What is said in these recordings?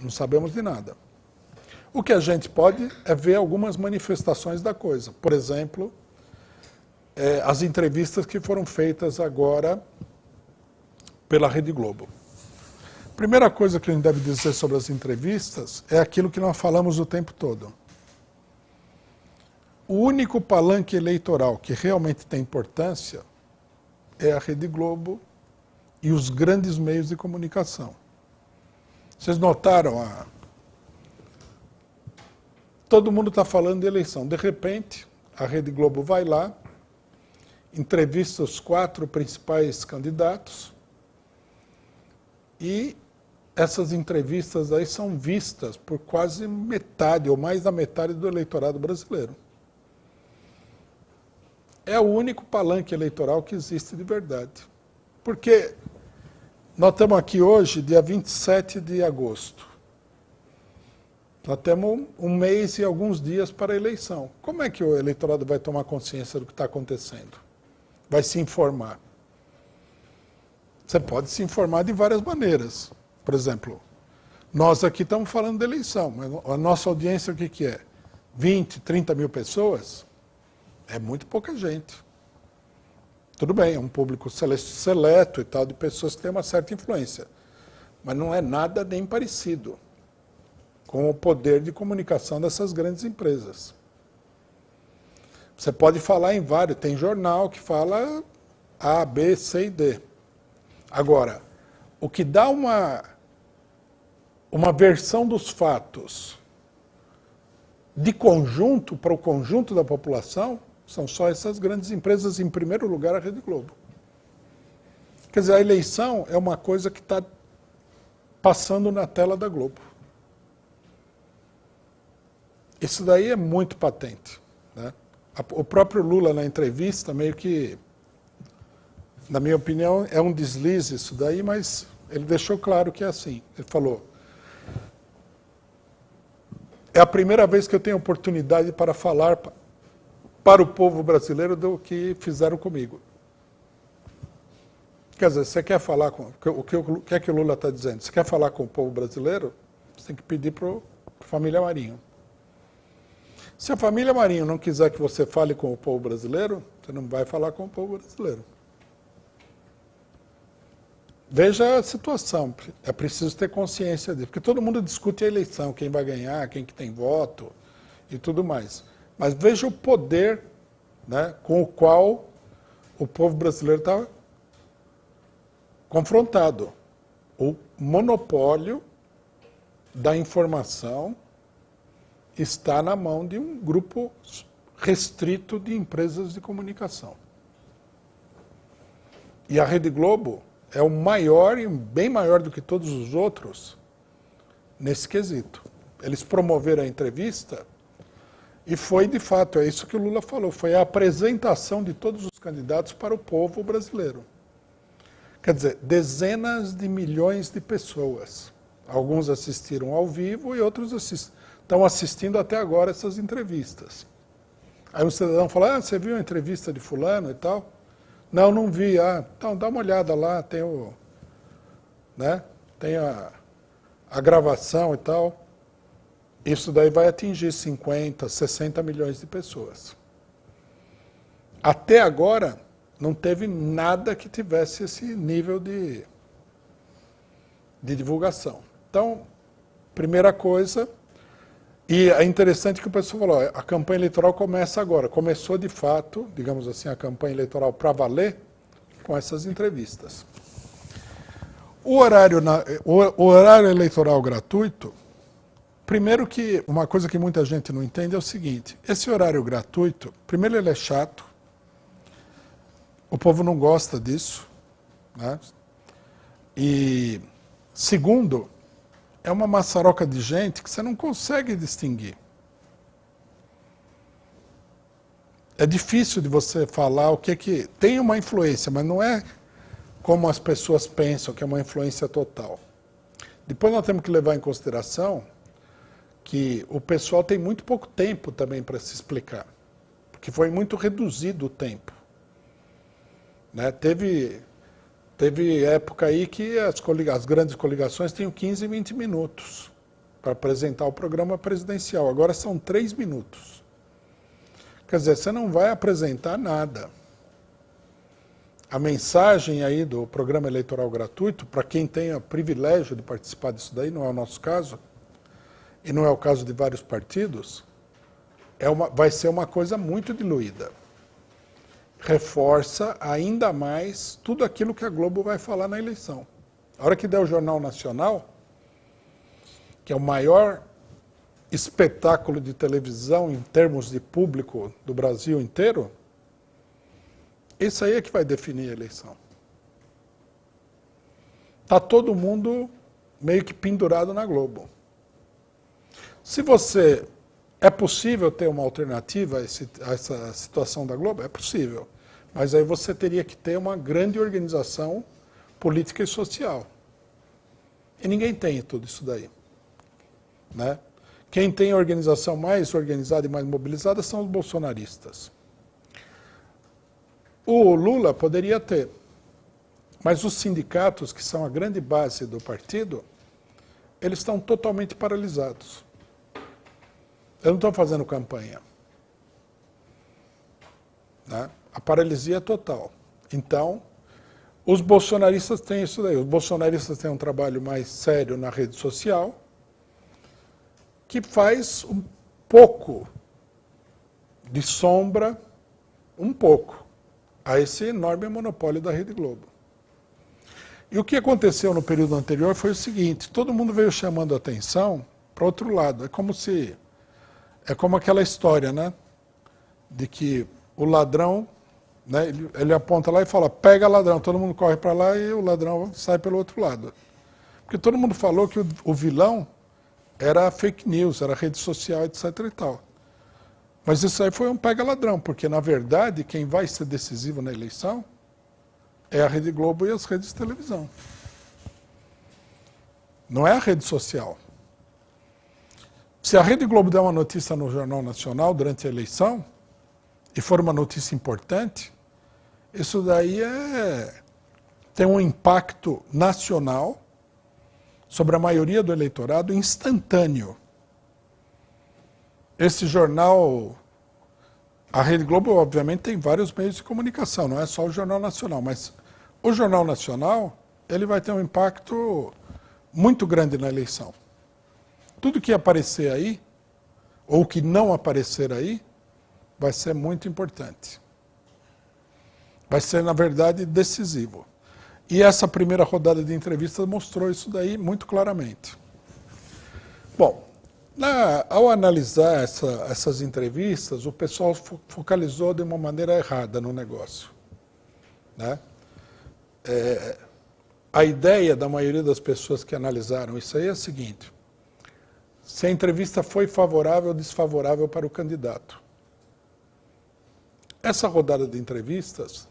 não sabemos de nada. O que a gente pode é ver algumas manifestações da coisa. Por exemplo, as entrevistas que foram feitas agora pela Rede Globo. Primeira coisa que a gente deve dizer sobre as entrevistas é aquilo que nós falamos o tempo todo. O único palanque eleitoral que realmente tem importância é a Rede Globo e os grandes meios de comunicação. Vocês notaram? Todo mundo está falando de eleição. De repente, a Rede Globo vai lá, entrevista os 4 principais candidatos e essas entrevistas aí são vistas por quase metade ou mais da metade do eleitorado brasileiro. É o único palanque eleitoral que existe de verdade. Porque nós estamos aqui hoje, dia 27 de agosto. Nós temos um mês e alguns dias para a eleição. Como é que o eleitorado vai tomar consciência do que está acontecendo? Vai se informar. Você pode se informar de várias maneiras. Por exemplo, nós aqui estamos falando de eleição, mas a nossa audiência o que é? 20, 30 mil pessoas? É muito pouca gente. Tudo bem, é um público seleto e tal, de pessoas que têm uma certa influência. Mas não é nada nem parecido com o poder de comunicação dessas grandes empresas. Você pode falar em vários, tem jornal que fala A, B, C e D. Agora, o que dá uma versão dos fatos de conjunto para o conjunto da população são só essas grandes empresas, em primeiro lugar a Rede Globo. Quer dizer, a eleição é uma coisa que está passando na tela da Globo. Isso daí é muito patente, né? O próprio Lula, na entrevista, meio que, na minha opinião, é um deslize isso daí, mas ele deixou claro que é assim. Ele falou, é a primeira vez que eu tenho oportunidade para falar para o povo brasileiro do que fizeram comigo. Quer dizer, você quer falar com... O que é que o Lula está dizendo? Você quer falar com o povo brasileiro? Você tem que pedir para a família Marinho. Se a família Marinho não quiser que você fale com o povo brasileiro, você não vai falar com o povo brasileiro. Veja a situação, é preciso ter consciência disso, porque todo mundo discute a eleição, quem vai ganhar, quem que tem voto e tudo mais. Mas veja o poder, né, com o qual o povo brasileiro está confrontado. O monopólio da informação está na mão de um grupo restrito de empresas de comunicação. E a Rede Globo é o maior e bem maior do que todos os outros nesse quesito. Eles promoveram a entrevista e foi, de fato, é isso que o Lula falou, foi a apresentação de todos os candidatos para o povo brasileiro. Quer dizer, dezenas de milhões de pessoas. Alguns assistiram ao vivo e outros estão assistindo até agora essas entrevistas. Aí o cidadão fala, você viu a entrevista de fulano e tal? Não, não vi. Então dá uma olhada lá, tem a gravação e tal. Isso daí vai atingir 50, 60 milhões de pessoas. Até agora, não teve nada que tivesse esse nível de divulgação. Então, primeira coisa, e é interessante que o pessoal falou, a campanha eleitoral começa agora. Começou, de fato, digamos assim, a campanha eleitoral para valer com essas entrevistas. O horário eleitoral gratuito, primeiro que uma coisa que muita gente não entende é o seguinte, esse horário gratuito, primeiro ele é chato, o povo não gosta disso, né? E segundo, é uma maçaroca de gente que você não consegue distinguir. É difícil de você falar o que tem uma influência, mas não é como as pessoas pensam, que é uma influência total. Depois nós temos que levar em consideração que o pessoal tem muito pouco tempo também para se explicar, porque foi muito reduzido o tempo. Né? Teve época aí que as grandes coligações tinham 15, 20 minutos para apresentar o programa presidencial. Agora são 3 minutos. Quer dizer, você não vai apresentar nada. A mensagem aí do programa eleitoral gratuito, para quem tem o privilégio de participar disso daí, não é o nosso caso, e não é o caso de vários partidos, vai ser uma coisa muito diluída. Reforça ainda mais tudo aquilo que a Globo vai falar na eleição. A hora que der o Jornal Nacional, que é o maior espetáculo de televisão em termos de público do Brasil inteiro, isso aí é que vai definir a eleição. Está todo mundo meio que pendurado na Globo. Se você... É possível ter uma alternativa a essa situação da Globo? É possível. Mas aí você teria que ter uma grande organização política e social. E ninguém tem tudo isso daí. Né? Quem tem a organização mais organizada e mais mobilizada são os bolsonaristas. O Lula poderia ter, mas os sindicatos, que são a grande base do partido, eles estão totalmente paralisados. Eles não estão fazendo campanha. Né? A paralisia é total. Então, os bolsonaristas têm isso daí. Os bolsonaristas têm um trabalho mais sério na rede social, que faz um pouco de sombra, um pouco, a esse enorme monopólio da Rede Globo. E o que aconteceu no período anterior foi o seguinte: todo mundo veio chamando a atenção para outro lado. É como aquela história, né? De que o ladrão, né, ele aponta lá e fala, pega ladrão, todo mundo corre para lá e o ladrão sai pelo outro lado. Porque todo mundo falou que o vilão era fake news, era rede social, etc. e tal. Mas isso aí foi um pega-ladrão, porque, na verdade, quem vai ser decisivo na eleição é a Rede Globo e as redes de televisão. Não é a rede social. Se a Rede Globo der uma notícia no Jornal Nacional durante a eleição, e for uma notícia importante, isso daí tem um impacto nacional sobre a maioria do eleitorado instantâneo. Esse jornal, a Rede Globo, obviamente, tem vários meios de comunicação, não é só o Jornal Nacional, mas o Jornal Nacional, ele vai ter um impacto muito grande na eleição. Tudo que aparecer aí, ou que não aparecer aí, vai ser muito importante. Vai ser, na verdade, decisivo. E essa primeira rodada de entrevistas mostrou isso daí muito claramente. Bom, ao analisar essas entrevistas, o pessoal focalizou de uma maneira errada no negócio. Né? A ideia da maioria das pessoas que analisaram isso aí é a seguinte: se a entrevista foi favorável ou desfavorável para o candidato. Essa rodada de entrevistas,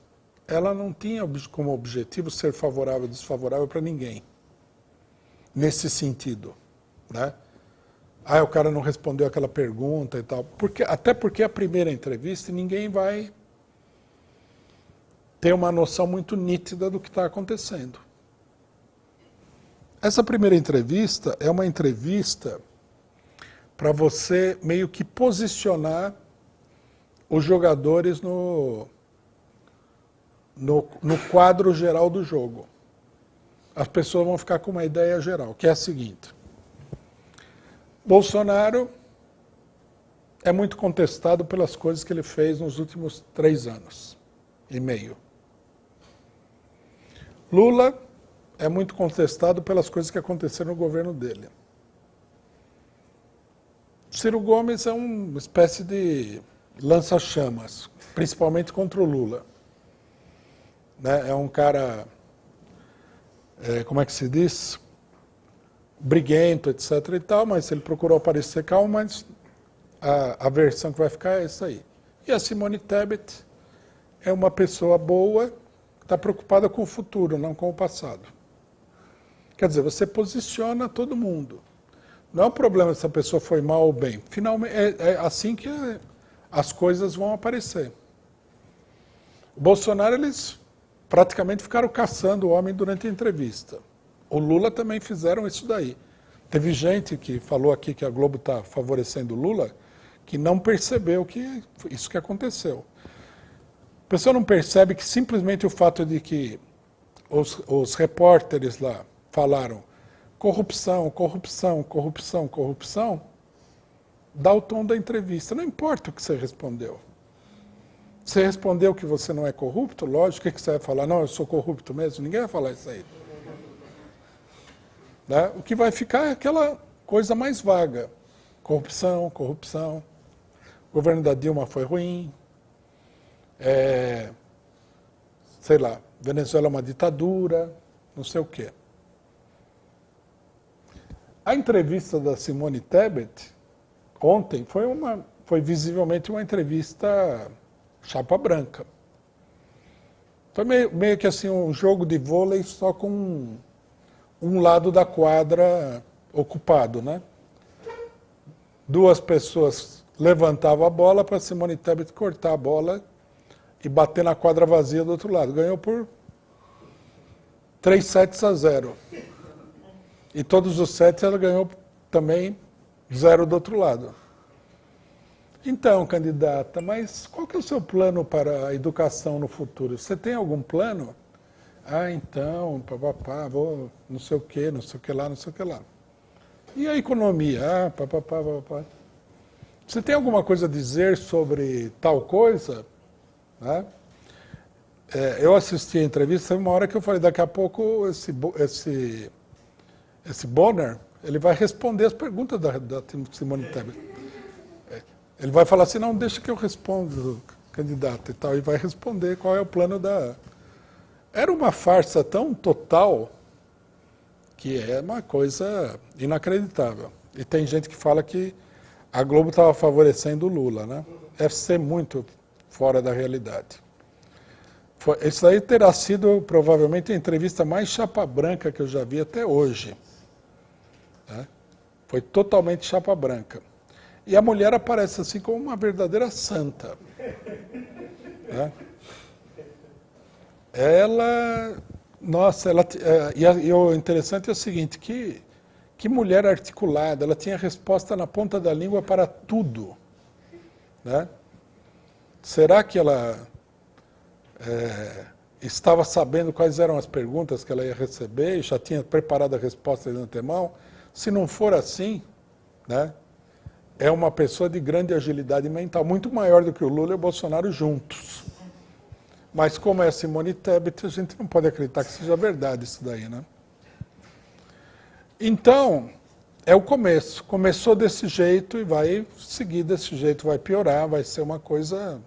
ela não tinha como objetivo ser favorável ou desfavorável para ninguém, nesse sentido. Né? O cara não respondeu aquela pergunta e tal. Até porque a primeira entrevista, ninguém vai ter uma noção muito nítida do que está acontecendo. Essa primeira entrevista é uma entrevista para você meio que posicionar os jogadores no quadro geral do jogo. As pessoas vão ficar com uma ideia geral, que é a seguinte: Bolsonaro é muito contestado pelas coisas que ele fez nos últimos 3 anos e meio. Lula é muito contestado pelas coisas que aconteceram no governo dele. Ciro Gomes é uma espécie de lança-chamas, principalmente contra o Lula. Né? É um cara, como é que se diz? Briguento, etc. e tal, mas ele procurou parecer calmo, mas a versão que vai ficar é essa aí. E a Simone Tebet é uma pessoa boa, que está preocupada com o futuro, não com o passado. Quer dizer, você posiciona todo mundo. Não é um problema se a pessoa foi mal ou bem. Finalmente, é assim que as coisas vão aparecer. O Bolsonaro, eles praticamente ficaram caçando o homem durante a entrevista. O Lula também fizeram isso daí. Teve gente que falou aqui que a Globo está favorecendo o Lula, que não percebeu que isso que aconteceu. A pessoa não percebe que simplesmente o fato de que os repórteres lá falaram corrupção, corrupção, corrupção, corrupção, dá o tom da entrevista. Não importa o que você respondeu. Você respondeu que você não é corrupto, lógico, o que você vai falar? Não, eu sou corrupto mesmo. Ninguém vai falar isso aí. Né? O que vai ficar é aquela coisa mais vaga. Corrupção, corrupção. O governo da Dilma foi ruim. Sei lá, Venezuela é uma ditadura, não sei o quê. A entrevista da Simone Tebet ontem foi visivelmente uma entrevista chapa branca. Foi meio que assim um jogo de vôlei só com um lado da quadra ocupado, né? Duas pessoas levantavam a bola para Simone Tebet cortar a bola e bater na quadra vazia do outro lado. Ganhou por 3-0. E todos os sets ela ganhou também 0 do outro lado. Então, candidata, mas qual que é o seu plano para a educação no futuro? Você tem algum plano? Ah, então, papapá, vou não sei o que lá, não sei o que lá. E a economia? Ah, papapá, papapá. Você tem alguma coisa a dizer sobre tal coisa? Né? Eu assisti a entrevista, uma hora que eu falei, daqui a pouco esse Bonner, ele vai responder as perguntas da Simone Tebet. Ele vai falar assim, não, deixa que eu respondo, candidato e tal, e vai responder qual é o plano da... Era uma farsa tão total que é uma coisa inacreditável. E tem gente que fala que a Globo estava favorecendo o Lula, né? Deve ser muito fora da realidade. Isso aí terá sido provavelmente a entrevista mais chapa branca que eu já vi até hoje. Né? Foi totalmente chapa branca. E a mulher aparece assim como uma verdadeira santa. Né? E o interessante é o seguinte, que mulher articulada, ela tinha resposta na ponta da língua para tudo. Né? Será que ela estava sabendo quais eram as perguntas que ela ia receber e já tinha preparado a resposta de antemão? Se não for assim, né? É uma pessoa de grande agilidade mental, muito maior do que o Lula e o Bolsonaro juntos. Mas como é a Simone Tebet, a gente não pode acreditar que seja verdade isso daí, né? Então, é o começo. Começou desse jeito e vai seguir desse jeito, vai piorar, vai ser uma coisa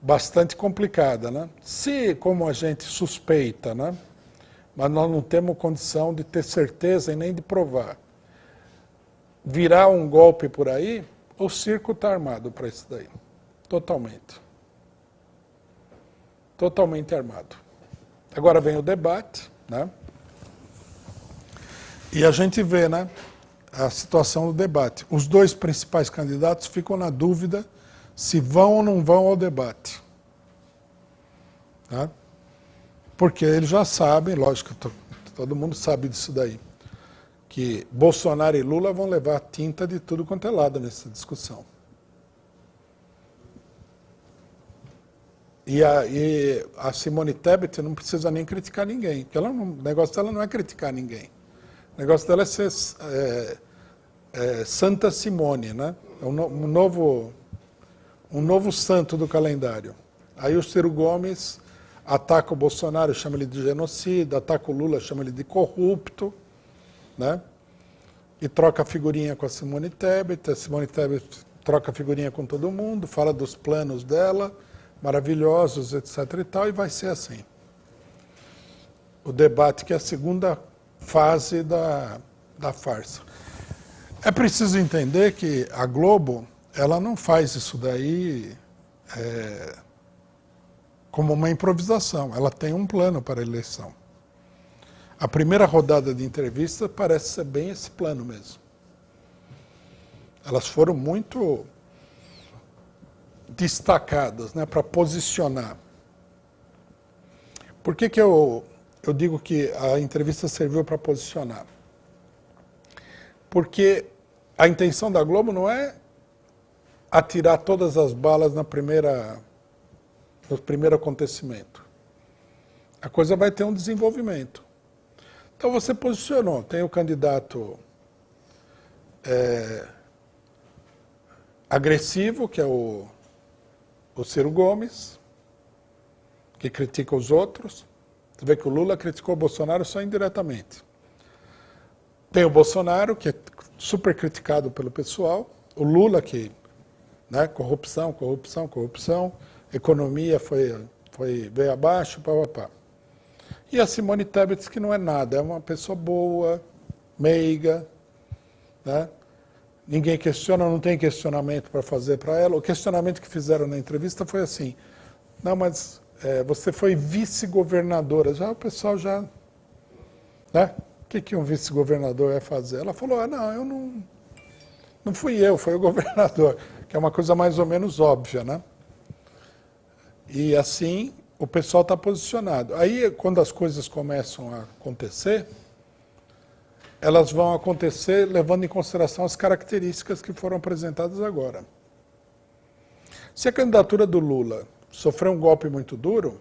bastante complicada, né? Se, como a gente suspeita, né? Mas nós não temos condição de ter certeza e nem de provar, virar um golpe por aí, o circo está armado para isso daí. Totalmente. Totalmente armado. Agora vem o debate, né? E a gente vê, né, a situação do debate. Os dois principais candidatos ficam na dúvida se vão ou não vão ao debate. Tá? Porque eles já sabem, lógico, todo mundo sabe disso daí, que Bolsonaro e Lula vão levar tinta de tudo quanto é lado nessa discussão. E a Simone Tebet não precisa nem criticar ninguém, porque o negócio dela não é criticar ninguém. O negócio dela é ser Santa Simone, né? É um novo santo do calendário. Aí o Ciro Gomes ataca o Bolsonaro, chama ele de genocida, ataca o Lula, chama ele de corrupto, né? E troca figurinha com a Simone Tebet troca figurinha com todo mundo, fala dos planos dela, maravilhosos, etc. e tal, e vai ser assim. O debate que é a segunda fase da farsa. É preciso entender que a Globo, ela não faz isso daí como uma improvisação, ela tem um plano para a eleição. A primeira rodada de entrevista parece ser bem esse plano mesmo. Elas foram muito destacadas, né, para posicionar. Por que eu digo que a entrevista serviu para posicionar? Porque a intenção da Globo não é atirar todas as balas no primeiro acontecimento. A coisa vai ter um desenvolvimento. Então você posicionou, tem o candidato agressivo, que é o Ciro Gomes, que critica os outros. Você vê que o Lula criticou o Bolsonaro só indiretamente. Tem o Bolsonaro, que é super criticado pelo pessoal. O Lula, que, né, corrupção, economia veio abaixo, papapá. E a Simone Tebet, que não é nada, é uma pessoa boa, meiga, né? Ninguém questiona, não tem questionamento para fazer para ela. O questionamento que fizeram na entrevista foi assim, não, mas você foi vice-governadora. Já o pessoal já... Né? O que um vice-governador vai fazer? Ela falou, não, não fui eu, foi o governador, que é uma coisa mais ou menos óbvia, né? E assim, o pessoal está posicionado. Aí, quando as coisas começam a acontecer, elas vão acontecer levando em consideração as características que foram apresentadas agora. Se a candidatura do Lula sofrer um golpe muito duro,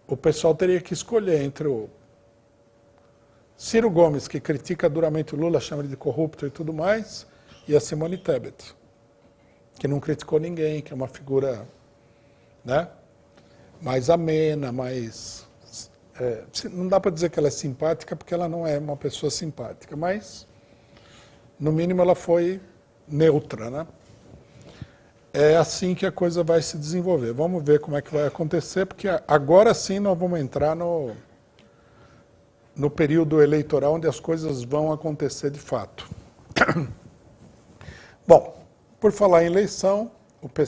o pessoal teria que escolher entre o Ciro Gomes, que critica duramente o Lula, chama ele de corrupto e tudo mais, e a Simone Tebet, que não criticou ninguém, que é uma figura, né, mais amena, mais... não dá para dizer que ela é simpática, porque ela não é uma pessoa simpática, mas, no mínimo, ela foi neutra, né? É assim que a coisa vai se desenvolver. Vamos ver como é que vai acontecer, porque agora sim nós vamos entrar no período eleitoral, onde as coisas vão acontecer de fato. Bom, por falar em eleição, o PC